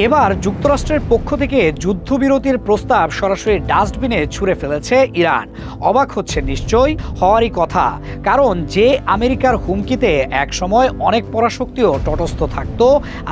এবার যুক্তরাষ্ট্রের পক্ষ থেকে যুদ্ধবিরতির প্রস্তাব সরাসরি ডাস্টবিনে ছুঁড়ে ফেলেছে ইরান। অবাক হচ্ছে নিশ্চয়ই, হওয়ারই কথা, কারণ যে আমেরিকার হুমকিতে একসময় অনেক পরাশক্তিও তটস্থ থাকত,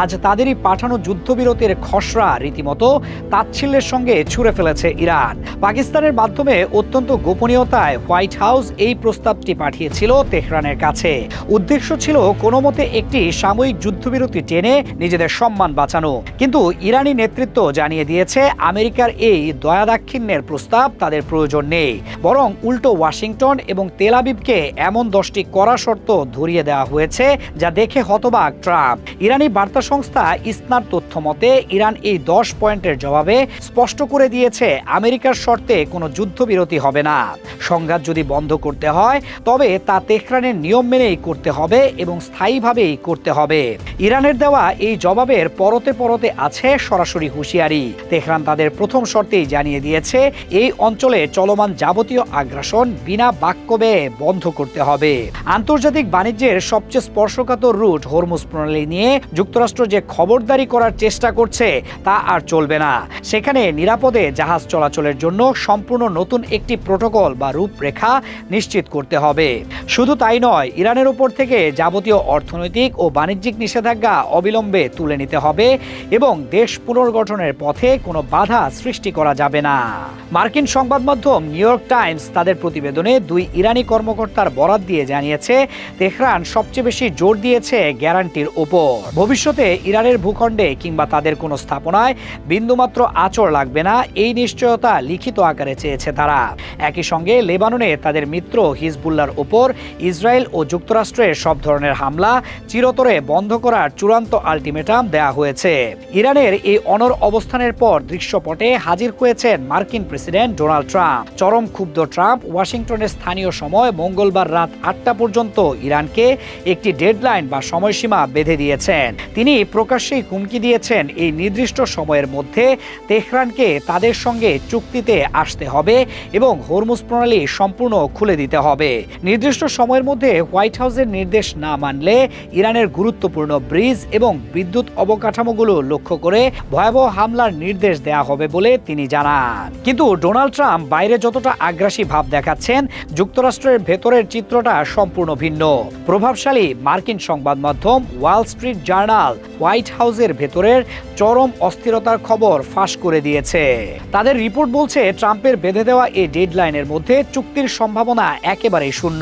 আজ তাদেরই পাঠানো যুদ্ধবিরতির খসড়া রীতিমতো তাচ্ছিল্যের সঙ্গে ছুঁড়ে ফেলেছে ইরান। পাকিস্তানের মাধ্যমে অত্যন্ত গোপনীয়তায় হোয়াইট হাউস এই প্রস্তাবটি পাঠিয়েছিল তেহরানের কাছে। উদ্দেশ্য ছিল কোনো মতে একটি সাময়িক যুদ্ধবিরতি টেনে নিজেদের সম্মান বাঁচানো। কিন্তু ইরানি নেতৃত্ব জানিয়ে দিয়েছে আমেরিকার এই দয়াদাক্ষিণ্যের প্রস্তাব তাদের প্রয়োজন নেই, বরং উল্টো ওয়াশিংটন এবং তেল আবিবকে এমন 10টি কড়া শর্ত ধরিয়ে দেওয়া হয়েছে যা দেখে হতবাক ট্রাম্প। ইরানি বার্তা সংস্থা ইসনার তথ্য মতে ইরান এই 10 পয়েন্টের জবাবে স্পষ্ট করে দিয়েছে আমেরিকার শর্তে কোনো যুদ্ধবিরতি হবে না। সংঘাত যদি বন্ধ করতে হয় তবে তা তেহরানের নিয়ম মেনেই করতে হবে এবং স্থায়ীভাবেই করতে হবে। ইরানের দেওয়া এই জবাবের পরতে পরতে আছে সরাসরি হুঁশিয়ারি। তেহরান তাদের প্রথম শর্তেই জানিয়ে দিয়েছে এই অঞ্চলে চলমান যাবতীয় আগ্রাসন বিনা বাক্য ব্যয়ে বন্ধ করতে হবে। আন্তর্জাতিক বাণিজ্যের সবচেয়ে স্পর্শকাতর রুট হরমুজ প্রণালী নিয়ে যুক্তরাষ্ট্র যে খবরদারি করার চেষ্টা করছে তা আর চলবে না। সেখানে নিরাপদে জাহাজ চলাচলের জন্য সম্পূর্ণ নতুন একটি প্রোটোকল বা রূপরেখা নিশ্চিত করতে হবে। শুধু তাই নয়, ইরানের উপর থেকে যাবতীয় অর্থনৈতিক ও বাণিজ্যিক নিষেধাজ্ঞা অবিলম্বে তুলে নিতে হবে এবং দেশ পুনর্গঠনের পথে কোনো বাধা সৃষ্টি করা যাবে না। মার্কিন সংবাদ মাধ্যম নিউ ইয়র্ক টাইমস তাদের প্রতিবেদনে 2 ইরানি কর্মকর্তার বরাত দিয়ে জানিয়েছে তেহরান সবচেয়ে বেশি জোর দিয়েছে গ্যারান্টির উপর। ভবিষ্যতে ইরানের ভূখণ্ডে কিংবা তাদের কোনো স্থাপনায় বিন্দুমাত্র আঁচড় লাগবে না, এই নিশ্চয়তা লিখিত আকারে চেয়েছে তারা। একই সঙ্গে লেবাননে তাদের মিত্র হিজবুল্লাহর উপর ইসরায়েল ও যুক্তরাষ্ট্রের সব ধরনের হামলা চিরতরে বন্ধ করার চূড়ান্ত আলটিমেটাম দেয়া হয়েছে। ইরানের এই অনড় অবস্থানের পর দৃশ্যপটে হাজির হয়েছেন মার্কিন প্রেসিডেন্ট ডোনাল্ড ট্রাম্প। চরম ক্ষুব্ধ ট্রাম্প ওয়াশিংটনের স্থানীয় সময় মঙ্গলবার রাত 8টা পর্যন্ত ইরানকে একটি ডেডলাইন বা সময়সীমা বেঁধে দিয়েছেন। তিনি প্রকাশ্যেই হুমকি দিয়েছেন এই নির্দিষ্ট সময়ের মধ্যে তেহরানকে তাদের সঙ্গে চুক্তিতে আসতে হবে এবং হরমুজ প্রণালী সম্পূর্ণ খুলে দিতে হবে। নির্দিষ্ট সময়ের মধ্যে হোয়াইট হাউসের নির্দেশ না মানলে ইরানের গুরুত্বপূর্ণ ব্রিজ এবং বিদ্যুৎ অবকাঠামোগুলো লক্ষ্য করে ভয়াবহ হামলার নির্দেশ দেয়া হবে বলে তিনি জানান। কিন্তু ডোনাল্ড ট্রাম্প বাইরে যতটা আগ্রাসী ভাব দেখাচ্ছেন, যুক্তরাষ্ট্রের ভেতরের চিত্রটা সম্পূর্ণ ভিন্ন। প্রভাবশালী মার্কিন সংবাদ মাধ্যম ওয়াল স্ট্রিট জার্নাল হোয়াইট হাউসের ভেতরের চরম অস্থিরতার খবর ফাঁস করে দিয়েছে। তাদের রিপোর্ট বলছে ট্রাম্পের বেঁধে দেওয়া এই ডেডলাইনের মধ্যে চুক্তির সম্ভাবনা একেবারেই শূন্য,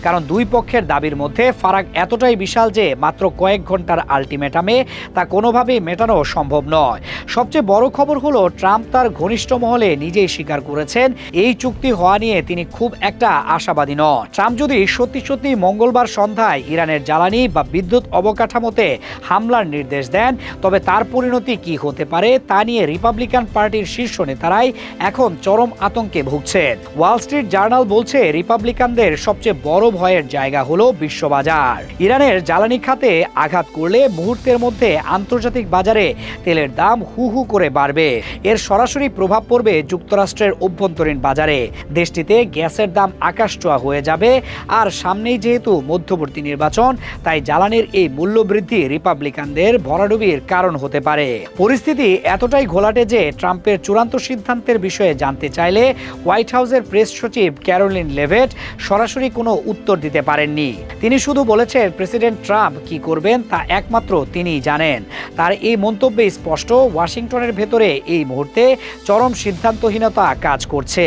কারণ দুই পক্ষের দাবির মধ্যে ফারাক এতটাই বিশাল যে মাত্র কয়েক ঘন্টার আলটিমেটামে তা কোনোভাবেই মেটানো সম্ভব নয়। সবচেয়ে বড় খবর হলো ট্রাম্প তার ঘনিষ্ঠ মহলে নিজেই স্বীকার করেছেন এই চুক্তি হওয়া নিয়ে তিনি খুব একটা আশাবাদী নন। ট্রাম্প যদি সত্যি সত্যি মঙ্গলবার সন্ধ্যায় ইরানের জ্বালানি বা বিদ্যুৎ অবকাঠামোতে হামলার নির্দেশ দেন, তবে তার পরিণতি কি হতে পারে তা নিয়ে রিপাবলিকান পার্টির শীর্ষ নেতারাই এখন চরম আতঙ্কে ভুগছেন। ওয়াল স্ট্রিট জার্নাল বলছে রিপাবলিকানদের সবচেয়ে বড় ভয়ের জায়গা হলো বিশ্ববাজার। ইরানের জ্বালানি খাতে আঘাত করলে মুহূর্তের মধ্যে আন্তর্জাতিক বাজারে তেলের দাম হু হু করে বাড়বে। এর সরাসরি প্রভাব পড়বে যুক্তরাষ্ট্রের অভ্যন্তরীণ বাজারে। দেশটিতে গ্যাসের দাম আকাশছোঁয়া হয়ে যাবে। আর সামনেই যেহেতু মধ্যবর্তী নির্বাচন, তাই জ্বালানির এই মূল্য বৃদ্ধি রিপাবলিকানদের ভরাডুবির কারণ হতে পারে। পরিস্থিতি এতটাই ঘোলাটে যে ট্রাম্পের চূড়ান্ত সিদ্ধান্তের বিষয়ে জানতে চাইলে হোয়াইট হাউসের প্রেস সচিব ক্যারোলিন লেভেট সরাসরি কোনো উত্তর দিতে পারেননি। তিনি শুধু বলেছেন প্রেসিডেন্ট ট্রাম্প কি করবেন তা একমাত্র তিনিই জানেন। তার এই মন্তব্যে স্পষ্ট ওয়াশিংটনের ভেতরে এই মুহূর্তে চরম সিদ্ধান্তহীনতা কাজ করছে।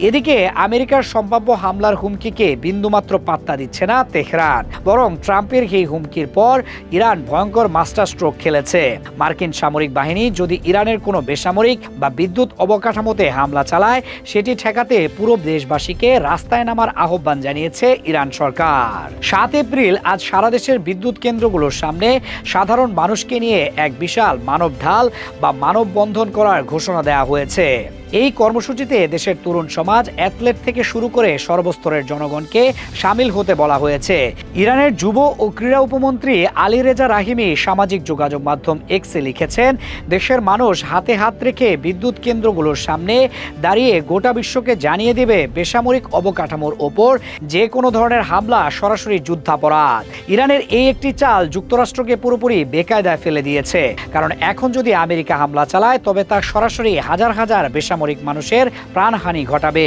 এদিকে আমেরিকার সম্ভাব্য হামলার হুমকিকে বিন্দুমাত্র পাত্তা দিচ্ছে না তেহরান, বরং ট্রাম্পের এই হুমকির পর ইরান ভয়ঙ্কর মাস্টার স্ট্রোক খেলেছে। মার্কিন সামরিক বাহিনী যদি ইরানের কোনো বেসামরিক বা বিদ্যুৎ অবকাঠামোতে হামলা চালায়, সেটি ঠেকাতে পুরো দেশবাসীকে রাস্তায় নামার আহ্বান জানিয়েছে ইরান সরকার। 7 এপ্রিল আজ সারা দেশের বিদ্যুৎ কেন্দ্রগুলোর সামনে সাধারণ মানুষকে নিয়ে এক বিশাল মানব ঢাল বা মানববন্ধন করার ঘোষণা দেওয়া হয়েছে। এই কর্মসূচিতে দেশের তরুণ সমাজ, অ্যাথলেট থেকে শুরু করে সর্বস্তরের জনগণকে সামিল হতে বলা হয়েছে। ইরানের যুব ও ক্রীড়া উপমন্ত্রী আলী রেজা রাহিমি সামাজিক যোগাযোগ মাধ্যম এক্সে লিখেছেন, দেশের মানুষ হাতে হাত রেখে বিদ্যুৎ কেন্দ্রগুলোর সামনে দাঁড়িয়ে গোটা বিশ্বকে জানিয়ে দেবে বেসামরিক অবকাঠামোর ওপর যে কোনো ধরনের হামলা সরাসরি যুদ্ধাপরাধ। ইরানের এই একটি চাল যুক্তরাষ্ট্রকে পুরোপুরি বেকায়দায় ফেলে দিয়েছে, কারণ এখন যদি আমেরিকা হামলা চালায় তবে তা সরাসরি হাজার হাজার বেসামরিক মানুষের প্রাণহানি ঘটাবে,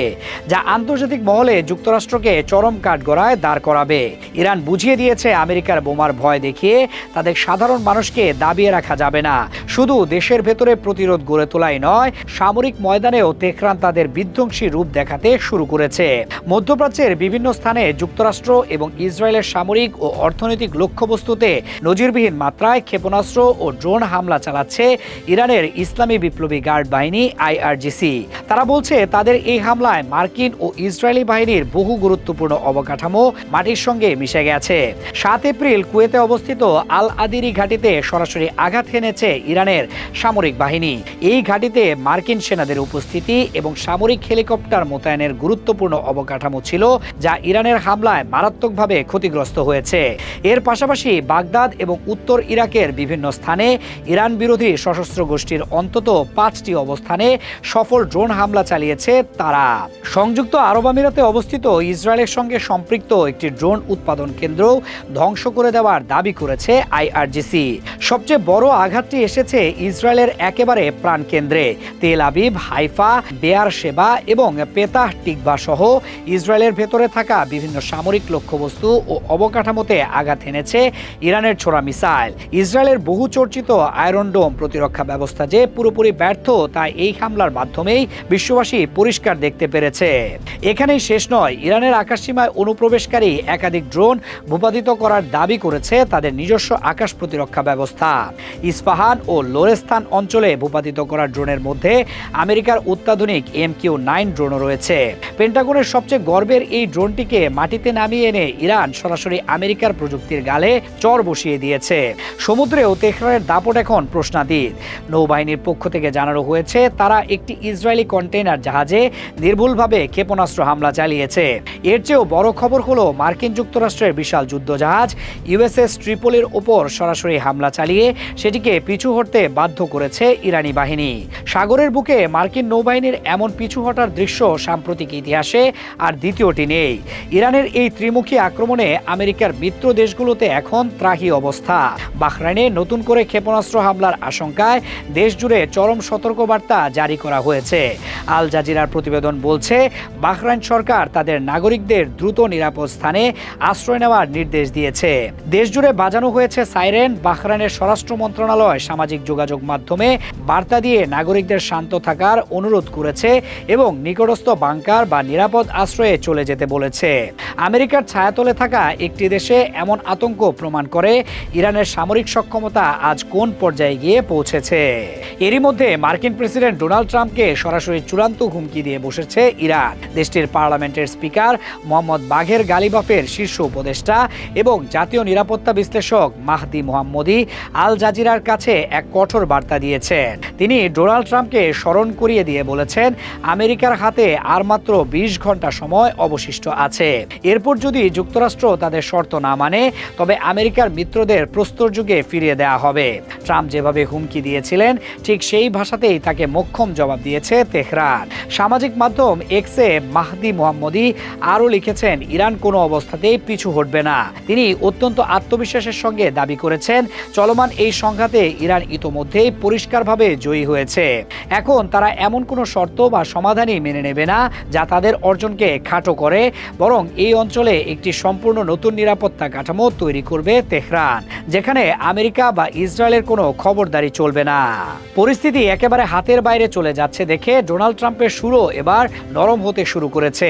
যা আন্তর্জাতিক মহলে যুক্তরাষ্ট্রকে চরম কাঠগড়ায় দাঁড় করাবে। ইরান বুঝিয়ে দিয়েছে আমেরিকার বোমার ভয় দেখিয়ে তাদের সাধারণ মানুষকে দাবিয়ে রাখা যাবে না। শুধু দেশের ভেতরে প্রতিরোধ গড়ে তোলাই নয়, সামরিক ময়দানেও তেহরান তাদের বিধ্বংসী রূপ দেখাতে শুরু করেছে। মধ্যপ্রাচ্যের বিভিন্ন স্থানে যুক্তরাষ্ট্র এবং ইসরায়েলের সামরিক ও অর্থনৈতিক লক্ষ্যবস্তুতে নজিরবিহীন মাত্রায় ক্ষেপণাস্ত্র ও ড্রোন হামলা চালাচ্ছে ইরানের ইসলামী বিপ্লবী গার্ড বাহিনী IRGC। তারা বলছে তাদের এই হামলায় মার্কিন ও ইসরায়েলি বাহিনীর বহু গুরুত্বপূর্ণ অবকাঠামো মাটির সঙ্গে মিশে গেছে। 7 এপ্রিল কুয়েতে অবস্থিত আল আদিরি ঘাঁটিতে সরাসরি আঘাত হেনেছে ইরানের সামরিক বাহিনী। এই ঘাঁটিতে মার্কিন সেনাদের উপস্থিতি এবং সামরিক হেলিকপ্টার মোতায়েনের গুরুত্বপূর্ণ অবকাঠামো ছিল, যা ইরানের হামলায় মারাত্মকভাবে ক্ষতিগ্রস্ত হয়েছে। এর পাশাপাশি বাগদাদ এবং উত্তর ইরাকের বিভিন্ন স্থানে ইরান বিরোধী সশস্ত্র গোষ্ঠীর অন্তত 5টি অবস্থানে সফল ড্রোন হামলা চালিয়েছে তারা। সংযুক্ত আরব আমিরাতে অবস্থিত ইসরায়েলের সঙ্গে সম্পৃক্ত একটি ড্রোন উৎপাদন কেন্দ্র ধ্বংস করে দেওয়ার দাবি করেছে IRGC। সবচেয়ে বড় আঘাতটি এসেছে ইসরায়েলের একেবারে প্রাণকেন্দ্রে তেল আবিব, হাইফা, বেয়ার শেবা এবং পেতাহ টিকবা সহ ইসরায়েলের ভেতরে থাকা বিভিন্ন সামরিক লক্ষ্যবস্তু ও অবকাঠামোতে আঘাত এনেছে ইরানের ছোড়া মিসাইল। ইসরায়েলের বহু চর্চিত আয়রন ডোম প্রতিরক্ষা ব্যবস্থা যে পুরোপুরি ব্যর্থ তা এই হামলার মাধ্যমেই বিশ্ববাসী পরিষ্কার দেখতে পেরেছে। এখানেই শেষ নয়, ইরানের আকাশসীমায় অনুপ্রবেশকারী একাধিক ড্রোন ভূপাতিত করার দাবি করেছে তাদের নিজস্ব আকাশ প্রতিরক্ষা ব্যবস্থা। ইস্পাহান ও লোরেস্তান অঞ্চলে ভূপাতিত করা ড্রোনের মধ্যে আমেরিকার অত্যাধুনিক MQ-9 ড্রোনও রয়েছে। পেন্টাগনের সবচেয়ে গর্বের এই ড্রোনটিকে মাটিতে নামিয়ে এনে ইরান সরাসরি আমেরিকার প্রযুক্তির গালে চর বসিয়ে দিয়েছে। সমুদ্রেও তেহরানের দাপট এখন প্রশ্নাতীত। নৌবাহিনীর পক্ষ থেকে জানানো হয়েছে তারা একটি ইসরায়েলি কন্টেইনার জাহাজে নির্ভুলভাবে ক্ষেপণাস্ত্র হামলা চালিয়েছে। এর চেয়েও বড় খবর হলো মার্কিন যুক্তরাষ্ট্রের বিশাল যুদ্ধজাহাজ USS ট্রিপলির ওপর সরাসরি হামলা চালিয়ে সেটিকে পিছু হটতে বাধ্য করেছে ইরানি বাহিনী। সাগরের বুকে মার্কিন নৌবাহিনীর এমন পিছু হটার দৃশ্য সাম্প্রতিক ইতিহাসে আর দ্বিতীয়টি নেই। ইরানের এই ত্রিমুখী আক্রমণে আমেরিকার মিত্র দেশগুলোতে এখন ত্রাহি অবস্থা। বাহরাইনে নতুন করে ক্ষেপণাস্ত্র হামলার আশঙ্কায় দেশ জুড়ে চরম সতর্কবার্তা জারি করা হয়েছে। আল জাজিরার প্রতিবেদন বলছে, বাহরাইন সরকার তাদের নাগরিকদের দ্রুত নিরাপদ স্থানে আশ্রয় নেওয়ার নির্দেশ দিয়েছে। দেশজুড়ে বাজানো হয়েছে সাইরেন। বাহরাইনের স্বরাষ্ট্র মন্ত্রণালয় সামাজিক যোগাযোগ মাধ্যমে বার্তা দিয়ে নাগরিকদের শান্ত থাকার অনুরোধ করেছে এবং নিকটস্থ বাংকার বা নিরাপদ আশ্রয়ে চলে যেতে বলেছে। আমেরিকার ছায়াতলে থাকা একটি দেশে এমন আতঙ্ক প্রমাণ করে ইরানের সামরিক সক্ষমতা আজ কোন পর্যায়ে গিয়ে পৌঁছেছে। এরই মধ্যে মার্কিন প্রেসিডেন্ট ডোনাল্ড ট্রাম্পকে সরাসরি চূড়ান্ত হুমকি দিয়ে বসেছে ইরান। দেশটির পার্লামেন্টের স্পিকার মোহাম্মদ বাঘের গালিবাফের শীর্ষ উপদেষ্টা এবং জাতীয় নিরাপত্তা বিশ্লেষক মাহদি মোহাম্মদী আল জাজিরার কাছে এক কঠোর বার্তা দিয়েছেন। তিনি ডোনাল্ড ট্রাম্পকে স্মরণ করিয়ে দিয়ে বলেছেন, আমেরিকার হাতে আর মাত্র 20 ঘন্টা সময় অবশিষ্ট আছে। এরপর যদি যুক্তরাষ্ট্র তাদের শর্ত না মানে তবে আমেরিকার মিত্রদের প্রস্তর যুগে ফিরিয়ে দেওয়া হবে। ট্রাম্প যেভাবে হুমকি দিয়েছিলেন ঠিক সেই ভাষাতেই তাকে মোক্ষম জবাব দিয়েছে তেহরান। সামাজিক মাধ্যম এক্সে মাহদি মোহাম্মদী আরও লিখেছেন, ইরান কোনো অবস্থাতেই পিছু হটবে না। তিনি অত্যন্ত আত্মবিশ্বাসের সঙ্গে দাবি করেছেন, চলমান এই সংঘাতে ইরান ইতোমধ্যেই পরিষ্কারভাবে জয়ী হয়েছে। এখন তারা এমন কোনো শর্ত বা সমাধানই মেনে নেবে না যা তাদের অর্জনকে খাটো করে, বরং এই অঞ্চলে একটি সম্পূর্ণ নতুন নিরাপত্তা কাঠামো তৈরি করবে তেহরান, যেখানে আমেরিকা বা ইসরায়েলের কোনো খবরদারি চলবে না। পরিস্থিতি একেবারে হাতের বাইরে চলে যাচ্ছে দেখে ডোনাল্ড ট্রাম্পের সুরও এবার নরম হতে শুরু করেছে।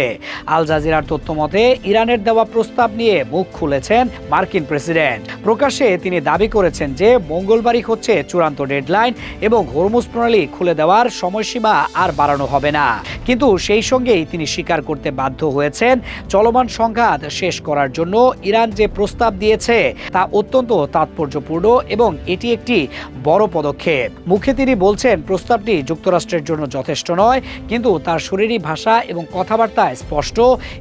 আল জাজিরার তথ্য মতে ইরানের দেওয়া প্রস্তাব নিয়ে মুখ খুলেছেন মার্কিন প্রেসিডেন্ট। প্রকাশ্যে তিনি দাবি করেছেন যে মঙ্গলবারই হচ্ছে চূড়ান্ত ডেডলাইন এবং হরমুজ প্রণালী খুলে দেওয়ার সময়সীমা আর বাড়ানো হবে না। কিন্তু সেই সঙ্গেই তিনি স্বীকার করতে বাধ্য হয়েছেন, চলমান সংঘাত শেষ করার জন্য ইরান যে প্রস্তাব দিয়েছে তা অত্যন্ত তাৎপর্যপূর্ণ এবং এটি একটি বড় পদক্ষেপ। মুখে তিনি বলছেন প্রস্তাবটি যুক্তরাষ্ট্রের জন্য জন্য যথেষ্ট নয়, কিন্তু তার শরীরী ভাষা এবং কথাবার্তায় স্পষ্ট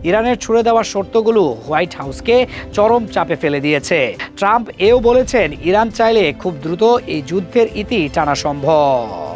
ইরানের ছুড়ে দেওয়া শর্তগুলো হোয়াইট হাউসকে চরম চাপে ফেলে দিয়েছে। ট্রাম্প এও বলেছেন, ইরান চাইলে খুব দ্রুত এই যুদ্ধের ইতি টানা সম্ভব।